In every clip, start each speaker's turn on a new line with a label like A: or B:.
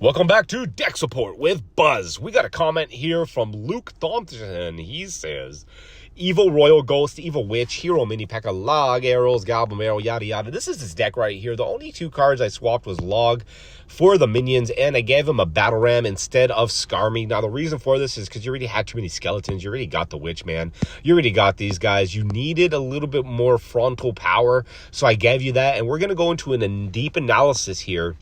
A: Welcome back to Deck Support with Buzz. We got a comment here from Luke Thompson. He says, Evil Royal Ghost, Evil Witch, Hero Mini P.E.K.K.A. Log, Arrows, Goblin Arrow, yada yada. This is his deck right here. The only two cards I swapped was Log for the minions, and I gave him a Battle Ram instead of Skarmy. Now, the reason for this is because you already had too many skeletons. You already got the Witch, man. You already got these guys. You needed a little bit more frontal power, so I gave you that, and we're going to go into a deep analysis here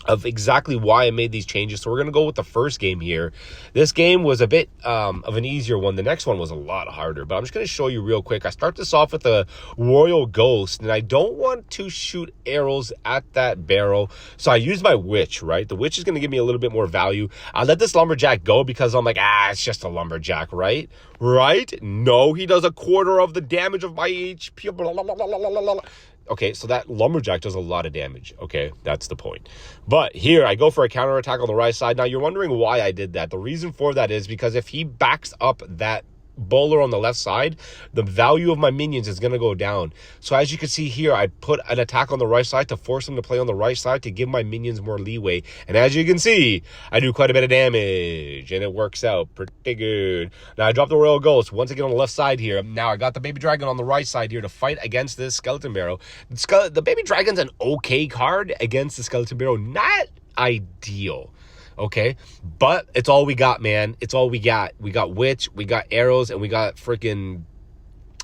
A: of exactly why I made these changes. So we're going to go with the first game here. This game was a bit of an easier one. The next one was a lot harder, but I'm just going to show you real quick. I start this off with a Royal Ghost, and I don't want to shoot arrows at that barrel, so I use my Witch, right? The Witch is going to give me a little bit more value. I let this Lumberjack go because I'm like, it's just a Lumberjack, right? Right? No, he does a quarter of the damage of my HP. Blah, blah, blah, blah, blah, blah. Okay, so that Lumberjack does a lot of damage. Okay, that's the point. But here, I go for a counterattack on the right side. Now, you're wondering why I did that. The reason for that is because if he backs up that bowler on the left side, the value of my minions is going to go down. So as you can see here, I put an attack on the right side to force him to play on the right side to give my minions more leeway. And as you can see, I do quite a bit of damage, and it works out pretty good. Now I drop the Royal Ghost once again on the left side here. Now I got the Baby Dragon on the right side here to fight against this Skeleton Barrow. The Baby Dragon's an okay card against the Skeleton Barrow. Not ideal. Okay, but it's all we got, man. It's all we got. We got Witch, we got Arrows, and we got freaking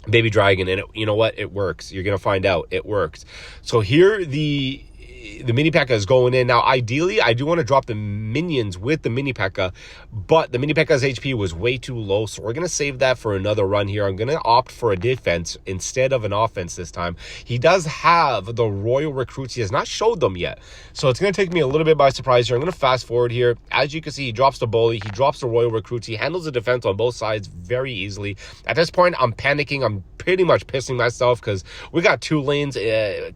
A: Baby Dragon. And you know what? It works. You're going to find out. It works. So here the mini P.E.K.K.A. is going in. Now, ideally, I do want to drop the minions with the mini P.E.K.K.A., but the mini P.E.K.K.A.'s HP was way too low, so we're going to save that for another run here. I'm going to opt for a defense instead of an offense this time. He does have the Royal Recruits. He has not showed them yet, so it's going to take me a little bit by surprise here. I'm going to fast forward here. As you can see, he drops the Bully. He drops the Royal Recruits. He handles the defense on both sides very easily. At this point, I'm panicking. I'm pretty much pissing myself because we got two lanes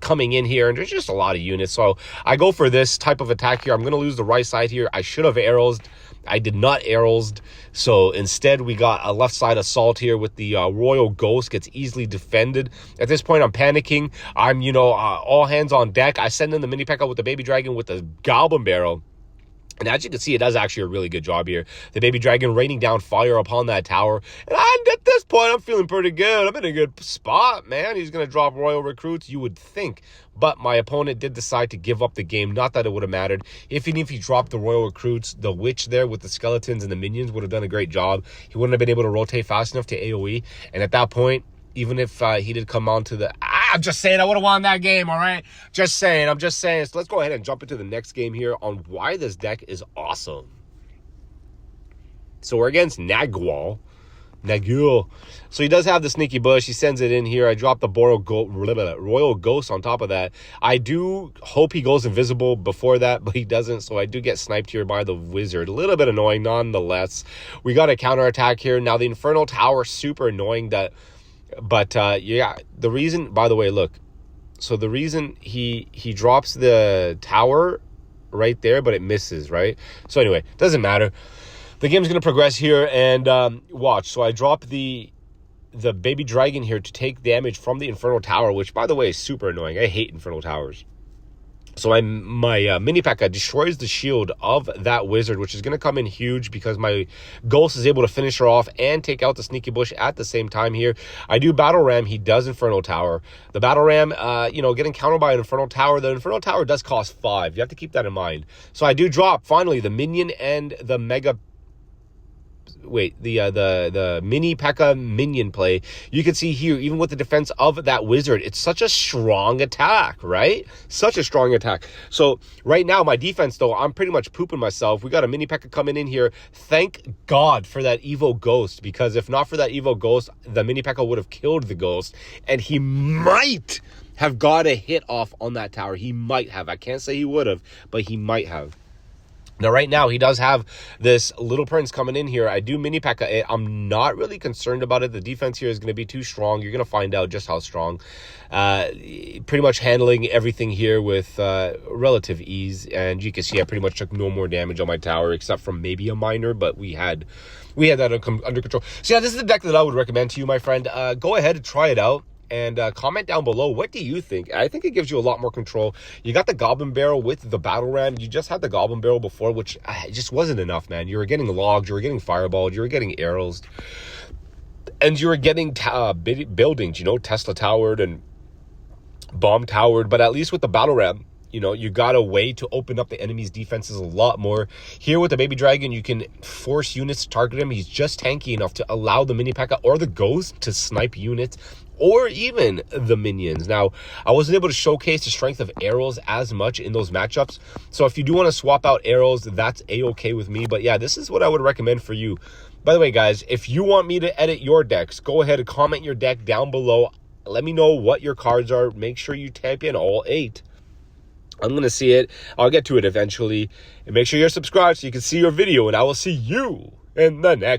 A: coming in here, and there's just a lot of units. So I go for this type of attack here. I'm going to lose the right side here. I should have arrows. I did not arrows. So instead, we got a left side assault here with the Royal Ghost. Gets easily defended. At this point, I'm panicking. I'm, all hands on deck. I send in the mini P.E.K.K.A. with the Baby Dragon with the Goblin Barrel. And as you can see, it does actually a really good job here. The Baby Dragon raining down fire upon that tower. And at this point, I'm feeling pretty good. I'm in a good spot, man. He's going to drop Royal Recruits, you would think. But my opponent did decide to give up the game. Not that it would have mattered. Even if he dropped the Royal Recruits, the Witch there with the skeletons and the minions would have done a great job. He wouldn't have been able to rotate fast enough to AoE. And at that point, even if he did come on to the... I'm just saying I would have won that game, all right? I'm just saying. So let's go ahead and jump into the next game here on why this deck is awesome. So we're against Nagul. So he does have the Sneaky Bush. He sends it in here. I drop the Royal Ghost on top of that. I do hope he goes invisible before that, but he doesn't. So I do get sniped here by the Wizard. A little bit annoying nonetheless. We got a counterattack here. Now the Infernal Tower, super annoying that... But, yeah, the reason, by the way, look. So the reason he drops the tower right there, but it misses, right? So anyway, doesn't matter. The game's going to progress here, and watch. So I drop the Baby Dragon here to take damage from the Infernal Tower, which, by the way, is super annoying. I hate Infernal Towers. So my mini P.E.K.K.A. destroys the shield of that Wizard, which is going to come in huge because my Ghost is able to finish her off and take out the Sneaky Bush at the same time here. I do Battle Ram. He does Infernal Tower. The Battle Ram, getting countered by an Infernal Tower. The Infernal Tower does cost 5. You have to keep that in mind. So I do drop, finally, the Minion and the Mega... the mini P.E.K.K.A. minion play. You can see here, even with the defense of that Wizard, it's such a strong attack, right? Such a strong attack. So right now, my defense, though, I'm pretty much pooping myself. We got a mini P.E.K.K.A. coming in here. Thank God for that Evo Ghost, because if not for that Evo Ghost, the mini P.E.K.K.A. would have killed the Ghost, and he might have got a hit off on that tower. He might have. I can't say he would have, but he might have. Now, right now, he does have this Little Prince coming in here. I do mini P.E.K.K.A. I'm not really concerned about it. The defense here is going to be too strong. You're going to find out just how strong. Pretty much handling everything here with relative ease. And you can see I pretty much took no more damage on my tower, except from maybe a minor, but we had that under control. So yeah, this is the deck that I would recommend to you, my friend. Go ahead and try it out. and comment down below. What do you think? I think it gives you a lot more control. You got the Goblin Barrel with the Battle Ram. You just had the Goblin Barrel before, which just wasn't enough, man. You were getting logged, you were getting fireballed, you were getting arrows, and you were getting buildings, Tesla towered and bomb towered. But at least with the Battle Ram, you got a way to open up the enemy's defenses a lot more. Here with the Baby Dragon, you can force units to target him. He's just tanky enough to allow the Mini P.E.K.K.A. or the Ghost to snipe units, or even the minions. Now, I wasn't able to showcase the strength of arrows as much in those matchups, so if you do want to swap out arrows, that's a-okay with me. But yeah, this is what I would recommend for you. By the way, guys, if you want me to edit your decks, go ahead and comment your deck down below. Let me know what your cards are. Make sure you type in all 8. I'm going to see it. I'll get to it eventually. And make sure you're subscribed so you can see your video, and I will see you in the next